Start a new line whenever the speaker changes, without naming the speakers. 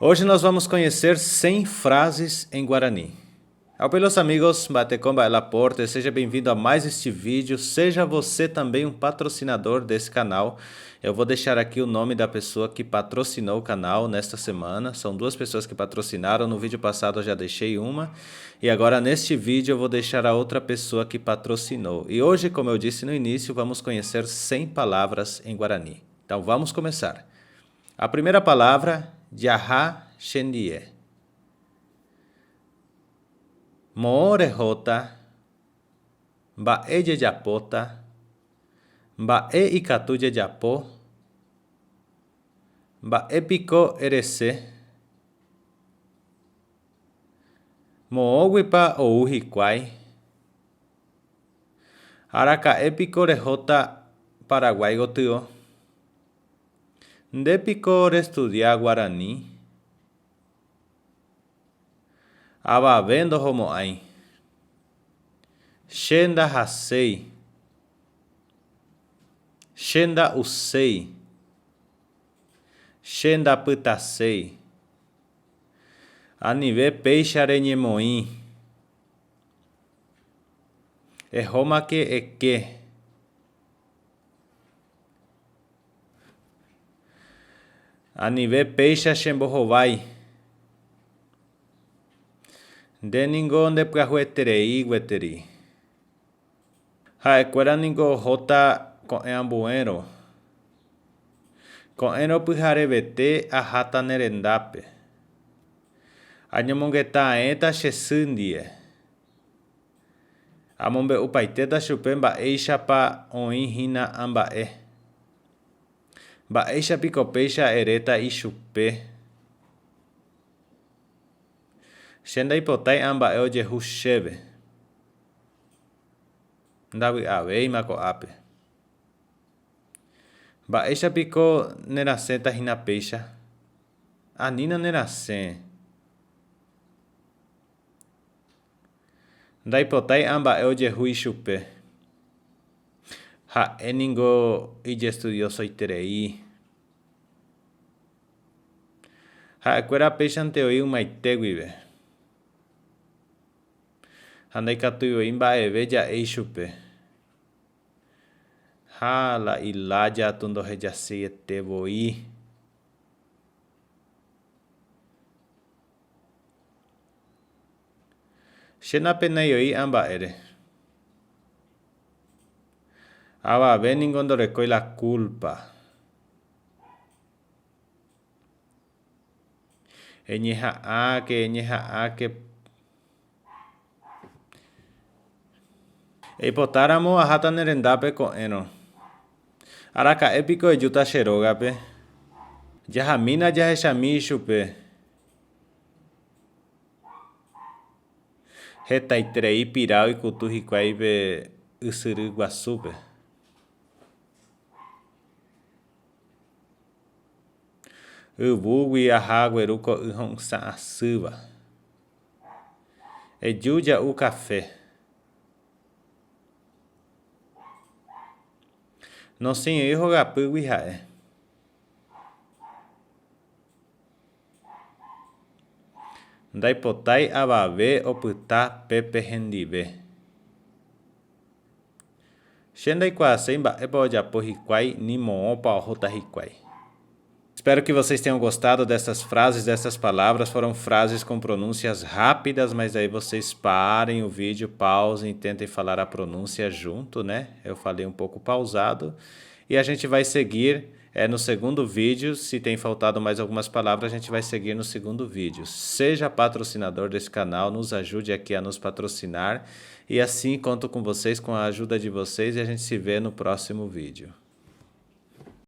Hoje nós vamos conhecer 100 frases em Guarani. Ao pelos amigos, Batecomba El Aporte, seja bem-vindo a mais este vídeo. Seja você também um patrocinador desse canal. Eu vou deixar aqui o nome da pessoa que patrocinou o canal nesta semana. São duas pessoas que patrocinaram. No vídeo passado eu já deixei uma. E agora neste vídeo eu vou deixar a outra pessoa que patrocinou. E hoje, como eu disse no início, vamos conhecer 100 palavras em Guarani. Então vamos começar. A primeira palavra, Jaha Xendie. Moorejota, Bae Jejapota, Bae Ikatu Jejapo, Bae Pico Erece, Mooguipa Ouhiquai, Aracae Pico Rejota Paraguai Gotio, De Pico Estudiar Guarani, Abavendo Homoai, Xenda Hasei, Xenda Usei, Xenda Putasei, Anive Peixe Arenhemoim, Erromaque Eke, Anive Peixe Xembohovai, Deningo de Prahueterei Gueteri, Haequera Ningo Jota com Eambuero, com Eno Pujarevete a Hata Nerendape, Anhamongeta Eta Chesundie, Amombe Upaiteta Chupemba Eixa Pa Oinhina Ambae, Baeixa Picopeixa Ereta e Chupe, Xenda Ipotai Ambae Jehu Cheve, Ndawi Avei Macoape, Baeixa Pico Neraceta Hinapeixa, Anina Neracen, Daipotai Ambae Jehu e Chupe, Ha Eningo e Estudioso Iterei, Ha Equera Peixa Anteoi Maiteguive, Handai Catuioi Mbaeve Ja Eixupe, Ha La Ilaja Tundo Rejasei Etevoi, Xenapenaioi Ambaere, Abave Ningondorecoi La Culpa, Eñeja que Eipotáramo a Hata Nerendape com Eno, Aracae Pico Ejuta Xerogape, Jajamina Jahexami Chupe, Retaiterei Pirau e Cuturriquaibe Usuruguaçupe, Ubugui Ahagueruco Uhonsaasuba, Ejuja o Café, Não sem erro Gapu Guihae, Daipotai Abave Oputá Pepe Rendive, Xendai Quasei Baeba Ojapo Riquai Nimon Opa Rota Riquai. Espero que vocês tenham gostado dessas frases, dessas palavras. Foram frases com pronúncias rápidas, mas aí vocês parem o vídeo, pausem e tentem falar a pronúncia junto, né? Eu falei um pouco pausado. E a gente vai seguir no segundo vídeo. Se tem faltado mais algumas palavras, a gente vai seguir no segundo vídeo. Seja patrocinador desse canal, nos ajude aqui a nos patrocinar. E assim conto com vocês, com a ajuda de vocês, e a gente se vê no próximo vídeo.